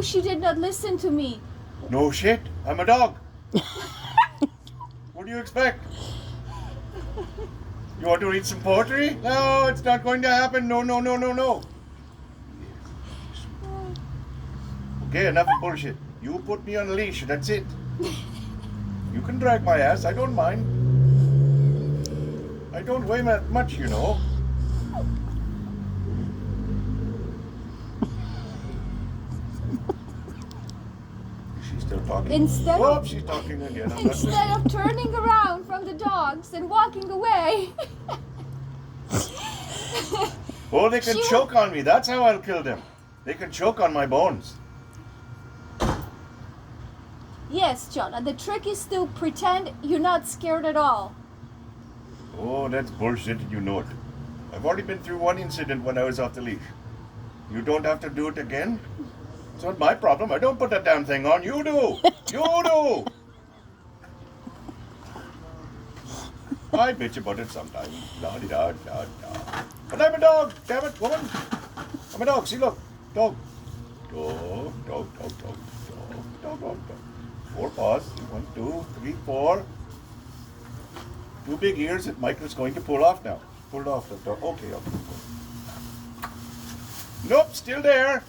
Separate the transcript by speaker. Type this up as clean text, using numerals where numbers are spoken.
Speaker 1: she did not listen to me.
Speaker 2: No shit, I'm a dog. What do you expect? You want to read some poetry? No, it's not going to happen. No. Okay, enough of bullshit. You put me on a leash, that's it. You can drag my ass, I don't mind. I don't weigh that much, you know. She's still talking.
Speaker 1: Instead
Speaker 2: Oh,
Speaker 1: of-
Speaker 2: she's talking again. I'm not
Speaker 1: Instead of turning around from the dogs and walking away.
Speaker 2: Oh, they can
Speaker 1: She
Speaker 2: choke on me. That's how I'll kill them. They can choke on my bones.
Speaker 1: Yes, John, and the trick is to pretend you're not scared at all.
Speaker 2: Oh, that's bullshit and you know it. I've already been through one incident when I was off the leash. You don't have to do it again? It's not my problem. I don't put that damn thing on. You do. You do. I bitch about it sometimes. La-di-da-da-da. But I'm a dog. Damn it, woman. I'm a dog. See, look. Dog. Dog. 4 paws. 1, 2, 3, 4. 2 big ears that Mike is going to pull off now. Pull it off. Okay. Nope, still there.